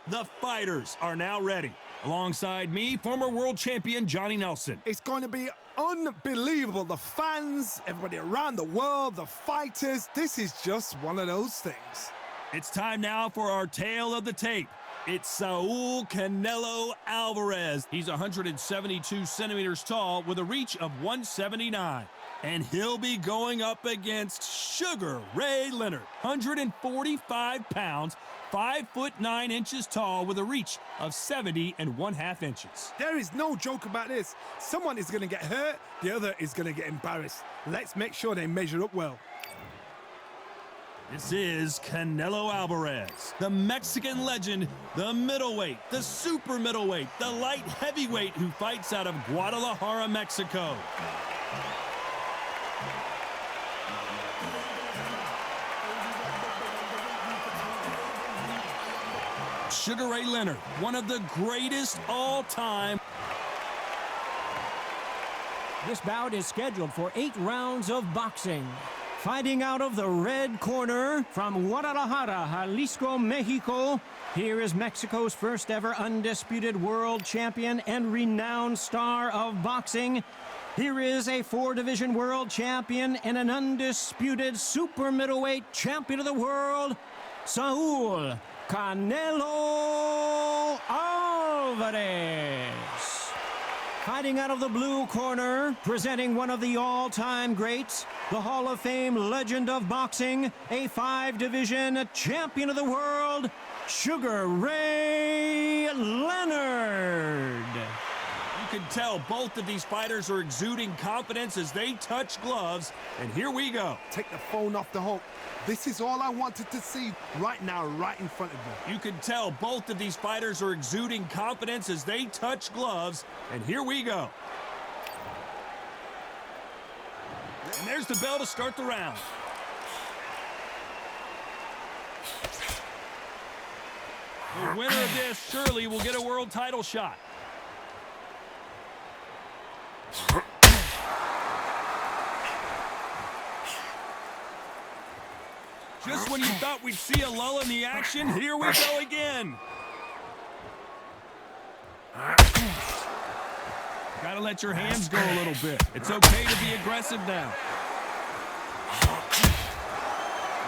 The fighters are now ready. Alongside me, former world champion Johnny Nelson. It's going to be unbelievable. The fans, everybody around the world, the fighters. This is just one of those things. It's time now for our tale of the tape. It's Saul Canelo Alvarez. He's 172 centimeters tall with a reach of 179. And he'll be going up against Sugar Ray Leonard, 145 pounds, 5'9" tall with a reach of 70.5 inches. There is no joke about this. Someone is going to get hurt, the other is going to get embarrassed. Let's make sure they measure up well. This is Canelo Alvarez, the Mexican legend, the middleweight, the super middleweight, the light heavyweight who fights out of Guadalajara, Mexico. Sugar Ray Leonard, one of the greatest all-time. This bout is scheduled for 8 rounds of boxing. Fighting out of the red corner from Guadalajara, Jalisco, Mexico, here is Mexico's first ever undisputed world champion and renowned star of boxing. Here is a 4-division world champion and an undisputed super middleweight champion of the world, Saul Canelo Alvarez. Fighting out of the blue corner, presenting one of the all-time greats, the Hall of Fame legend of boxing, a 5-division champion of the world, Sugar Ray Leonard. You can tell both of these fighters are exuding confidence as they touch gloves, and here we go. Take the phone off the hook. This is all I wanted to see right now, right in front of me. You can tell both of these fighters are exuding confidence as they touch gloves, and here we go. And there's the bell to start the round. The winner of this surely will get a world title shot. Just when you thought we'd see a lull in the action, here we go again. Gotta let your hands go a little bit. It's okay to be aggressive now.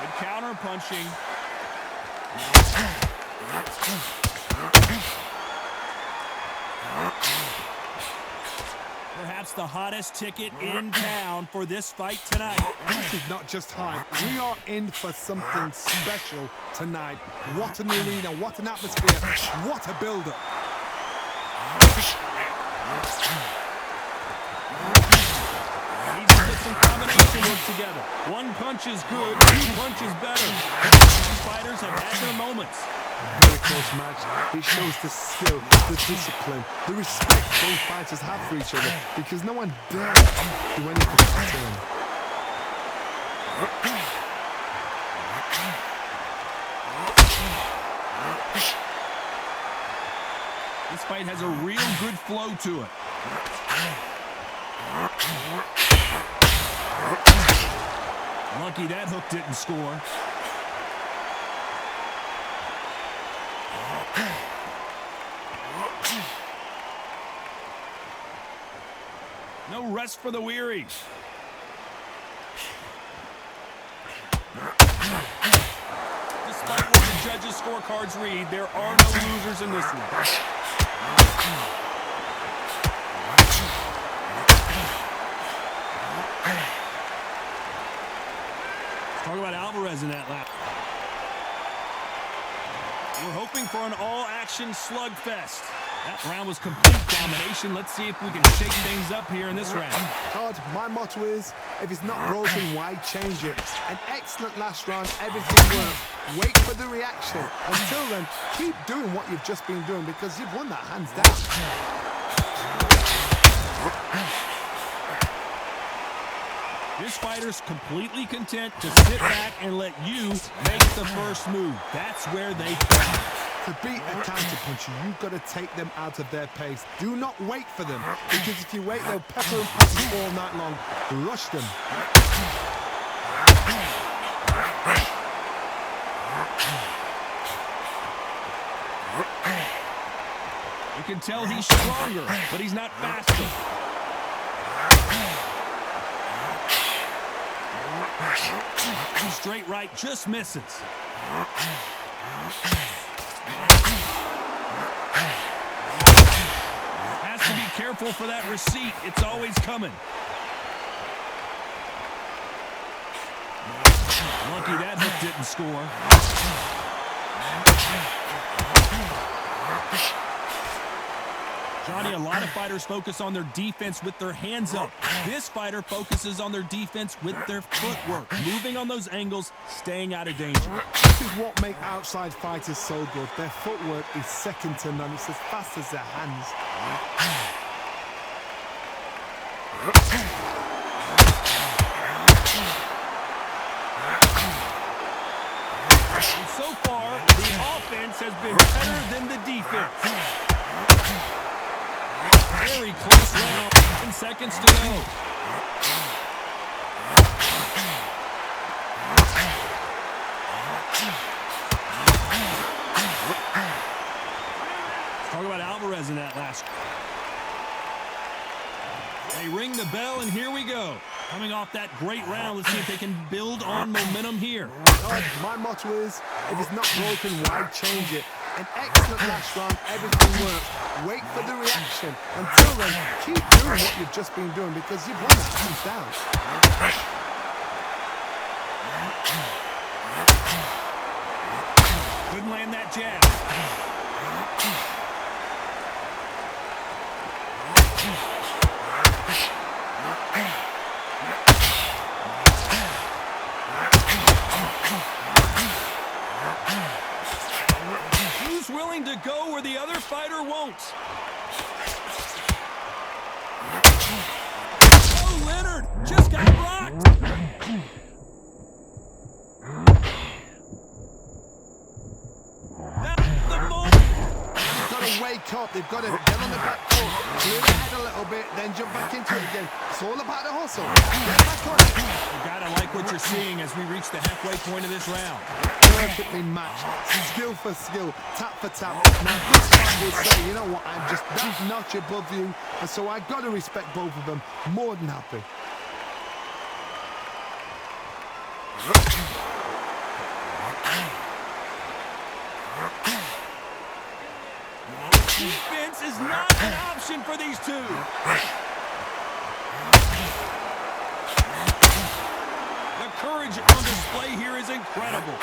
Good counter punching. Perhaps the hottest ticket in town for this fight tonight. This is not just hype. We are in for something special tonight. What an arena, what an atmosphere, what a build-up. Needs to get some combination work together. One punch is good, 2 punches better. These fighters have had their moments. Very close match. It shows the skill, the discipline, the respect both fighters have for each other, because no one dares do anything to them. This fight has a real good flow to it. Lucky that hook didn't score. No rest for the weary. Despite what the judges' scorecards read, there are no losers in this one. Talk about Alvarez in that lap. We're hoping for an all-action slugfest. That round was complete domination. Let's see if we can shake things up here in this round. Todd, my motto is, if it's not broken, why change it? An excellent last round, everything worked. Wait for the reaction. Until then, keep doing what you've just been doing, because you've won that hands down. This fighter's completely content to sit back and let you make the first move. That's where they thrive. To beat a counter-puncher, you've got to take them out of their pace. Do not wait for them, because if you wait, they'll pepper and pass you all night long. Rush them. You can tell he's stronger, but he's not faster. Straight right just misses. Has to be careful for that receipt. It's always coming. Lucky that hook didn't score. Johnny, a lot of fighters focus on their defense with their hands up. This fighter focuses on their defense with their footwork, moving on those angles, staying out of danger. This is what makes outside fighters so good. Their footwork is second to none. It's as fast as their hands. And so far, the offense has been better than the defense. Very close round. 10 seconds to go. Talk about Alvarez in that last. They ring the bell, and here we go. Coming off that great round, let's see if they can build on momentum here. My motto is, if it's not broken, why change it? An excellent last round, everything works. Wait for the reaction. Until then, keep doing what you've just been doing because you've won that hands down. Couldn't land that jab. Who's willing to go where the other fighter won't? Oh, Leonard just got rocked. That's the moment. They've got to wake up. They've got to get on the back foot, clear the head a little bit, then jump back into it again. It's all about the hustle. Get back on it. You gotta like what you're seeing as we reach the halfway point of this round. Perfectly matched. Skill for skill, tap for tap. Now this fight will say, you know what, I'm just that notch above you, and so I got to respect both of them. More than happy. Defense is not an option for these two. The courage on display here is incredible.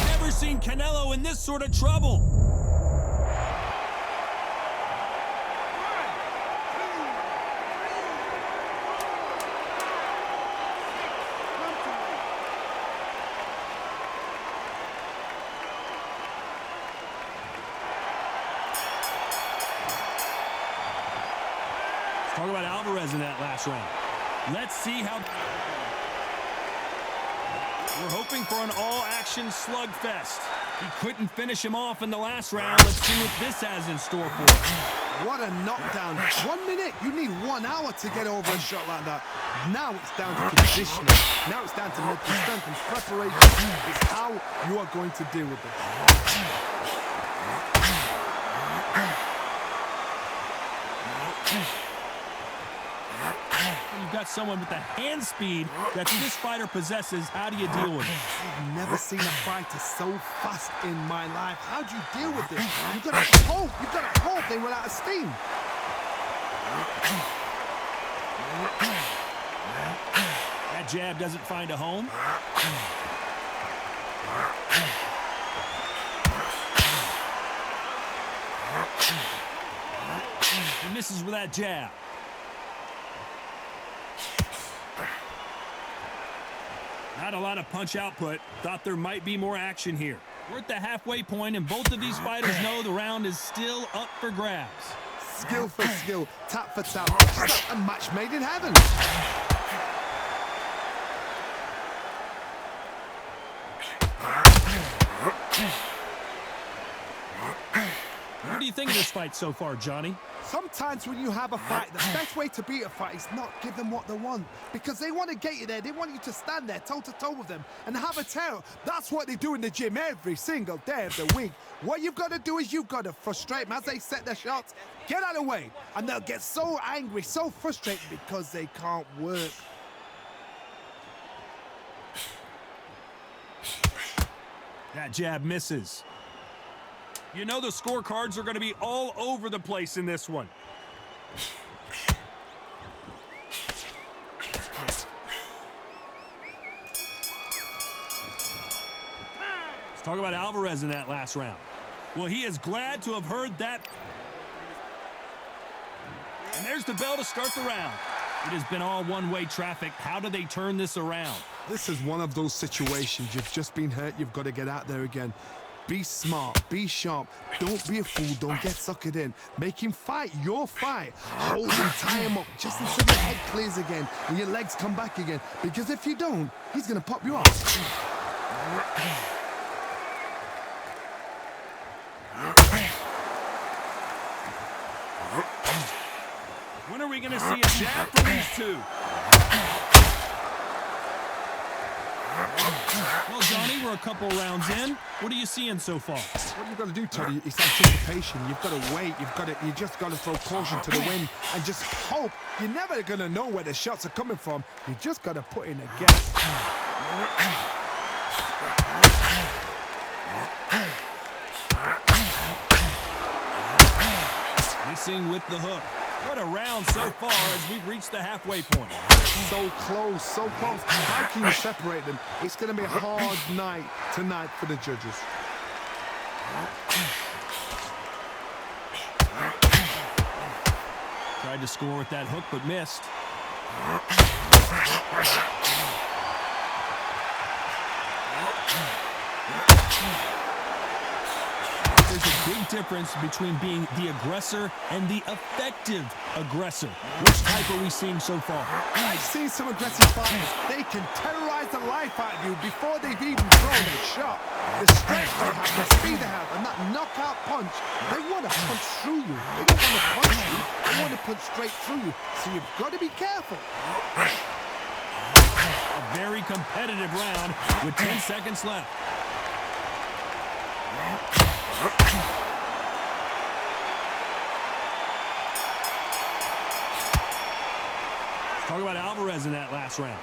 Never seen Canelo in this sort of trouble. Talk about Alvarez in that last round. Let's see how... We're hoping for an all-action slugfest. He couldn't finish him off in the last round. Let's see what this has in store for us. What a knockdown. 1 minute, you need 1 hour to get over a shot like that. Now it's down to conditioning. Now it's down to mental strength and preparation. It's how you are going to deal with this. You've got someone with the hand speed that this fighter possesses. How do you deal with it? I've never seen a fighter so fast in my life. How do you deal with this? You've got to hope. You've got to hope they run out of steam. That jab doesn't find a home. He misses with that jab. Not a lot of punch output. Thought there might be more action here. We're at the halfway point, and both of these fighters know the round is still up for grabs. Skill for skill, tap for tap. A match made in heaven. What do you think of this fight so far, Johnny? Sometimes when you have a fight, the best way to beat a fight is not give them what they want. Because they want to get you there. They want you to stand there toe-to-toe with them and have a tear. That's what they do in the gym every single day of the week. What you've got to do is you've got to frustrate them as they set their shots. Get out of the way. And they'll get so angry, so frustrated because they can't work. That jab misses. You know the scorecards are going to be all over the place in this one. Let's talk about Alvarez in that last round. Well, he is glad to have heard that. And there's the bell to start the round. It has been all one-way traffic. How do they turn this around? This is one of those situations. You've just been hurt. You've got to get out there again. Be smart, be sharp, don't be a fool, don't get suckered in. Make him fight your fight. Hold him, tie him up, just until your head clears again and your legs come back again. Because if you don't, he's going to pop you off. When are we going to see a jab from these two? Well, Johnny, we're a couple rounds in. What are you seeing so far? What you've got to do, Tony, is anticipation. You've got to wait. You just got to throw caution to the wind and just hope. You're never going to know where the shots are coming from. You just got to put in a guess. Missing with the hook. What a round so far as we've reached the halfway point. So close, so close. How can you separate them? It's going to be a hard night tonight for the judges. Tried to score with that hook, but missed. There's a big difference between being the aggressor and the effective aggressor. Which type are we seeing so far? I've seen some aggressive fighters. They can terrorize the life out of you before they've even thrown a shot. The strength they have, the speed they have, and that knockout punch, they want to punch through you. They don't want to punch you. They want to punch straight through you. So you've got to be careful. A very competitive round with 10 seconds left. Talk about Alvarez in that last round.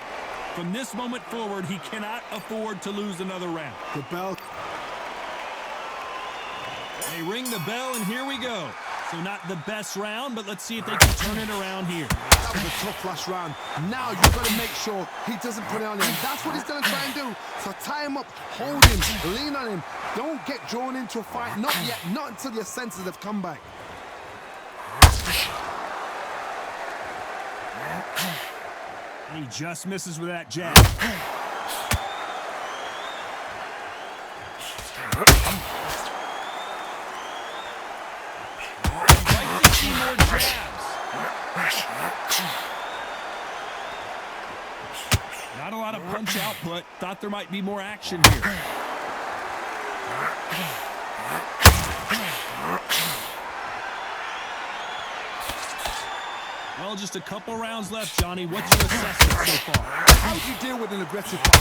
From this moment forward, he cannot afford to lose another round. The bell. They ring the bell, and here we go. So not the best round, but let's see if they can turn it around here. That was a tough last round. Now you've got to make sure he doesn't put it on him. That's what he's going to try and do. So tie him up, hold him, lean on him. Don't get drawn into a fight. Not yet. Not until your senses have come back. He just misses with that jab. I'd like to see more jabs. Not a lot of punch output. Thought there might be more action here. Well, just a couple rounds left, Johnny. What's your assessment so far? How do you deal with an aggressive fight?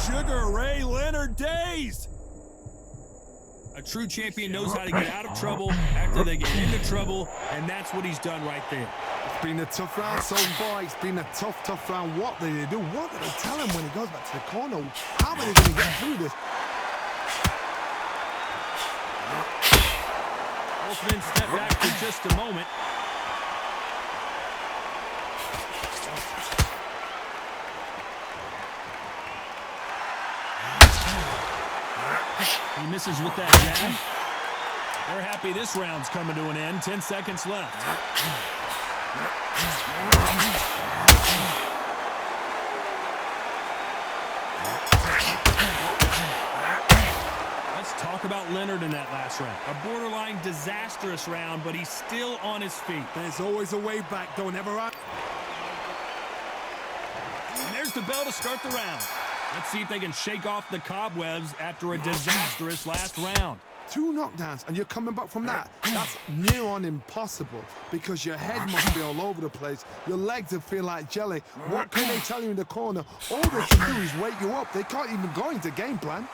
Sugar Ray Leonard dazed. A true champion knows how to get out of trouble after they get into trouble, and that's what he's done right there. It's been a tough round so far. It's been a tough round. What did they do? What did they tell him when he goes back to the corner? How are they going to get through this? Both men step back for just a moment. He misses with that jab. They're happy this round's coming to an end. 10 seconds left. Let's talk about Leonard in that last round. A borderline disastrous round, but he's still on his feet. There's always a way back. Don't ever... And there's the bell to start the round. Let's see if they can shake off the cobwebs after a disastrous last round. 2 knockdowns, and you're coming back from that. That's near on impossible because your head must be all over the place. Your legs will feel like jelly. What can they tell you in the corner? All they can do is wake you up. They can't even go into game plan.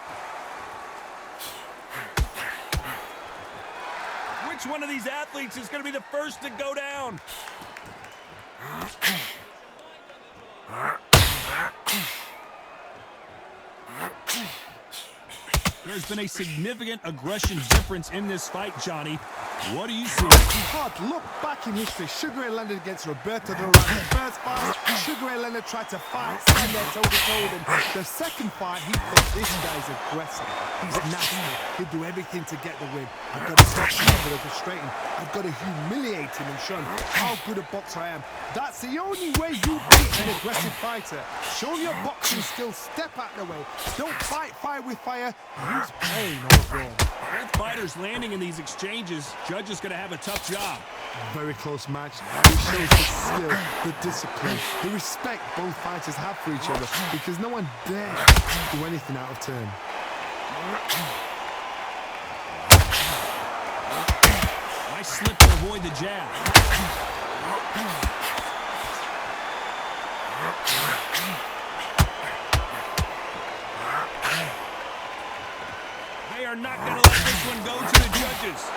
Which one of these athletes is going to be the first to go down? There's been a significant aggression difference in this fight, Johnny. What do you see? Hard look back in history. Sugar Ray Leonard against Roberto Duran. The first fight, Sugar Ray Leonard tried to fight, stand there toe-to-toe with him. The second fight, he thought this guy's aggressive. He's nasty. He'll do everything to get the win. I've got to stop him with a frustrating. I've got to humiliate him and show him how good a boxer I am. That's the only way you beat an aggressive fighter. Show your boxing skills. Step out the way. Don't fight fire with fire. Use pain overall. Both fighters landing in these exchanges. Judge is going to have a tough job. Very close match. It shows the skill, the discipline, the respect both fighters have for each other because no one dares do anything out of turn. Nice slip to avoid the jab. They are not going to let this one go to the judges.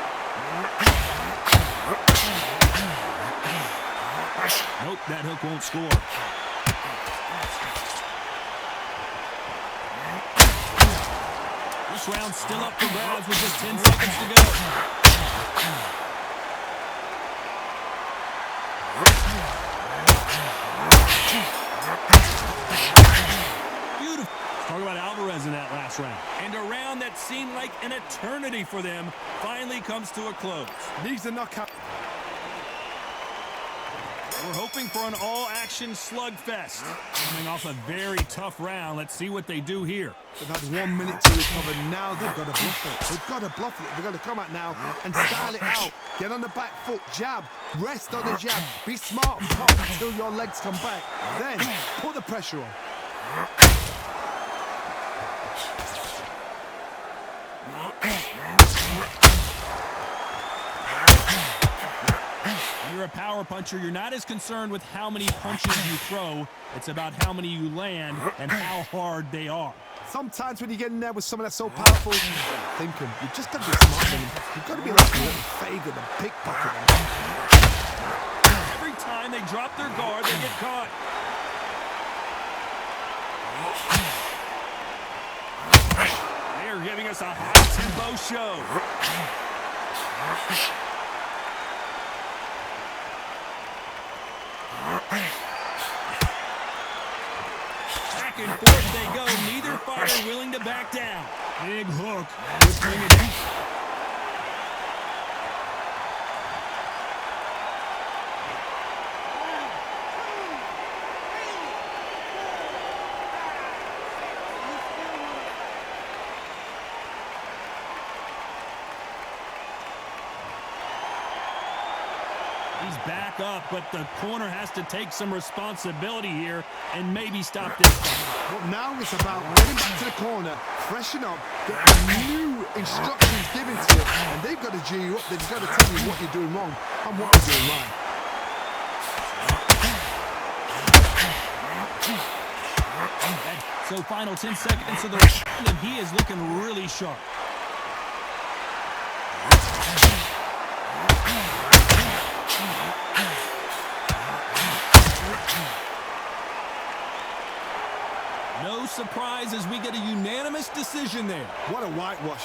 Nope, that hook won't score. This round's still up for grabs with just 10 seconds to go. Beautiful. Talk about Alvarez in that last round. And a round that seemed like an eternity for them finally comes to a close. Needs a knockout. We're hoping for an all-action slugfest. Coming off a very tough round. Let's see what they do here. They've had 1 minute to recover. Now they've got to bluff it. They've got to bluff it. They've got to come out now and style it out. Get on the back foot, jab, rest on the jab. Be smart and pop until your legs come back. Then put the pressure on. When you're a power puncher, you're not as concerned with how many punches you throw. It's about how many you land and how hard they are. Sometimes when you get in there with someone that's so powerful, thinking, you just got to be smart with him. You've got to be like a little faggot and pickpocket him. Every time they drop their guard, they get caught. They are giving us a high-tempo show. Back and forth they go. Neither fighter willing to back down. Big hook. Let's bring it in. He's back up, but the corner has to take some responsibility here and maybe stop this fight. But now it's about getting back to the corner, freshen up, get new instructions given to you, and they've got to G you up. They've got to tell you what you're doing wrong and what you're doing right. So final 10 seconds of the round, and he is looking really sharp. No surprise as we get a unanimous decision there. What a whitewash.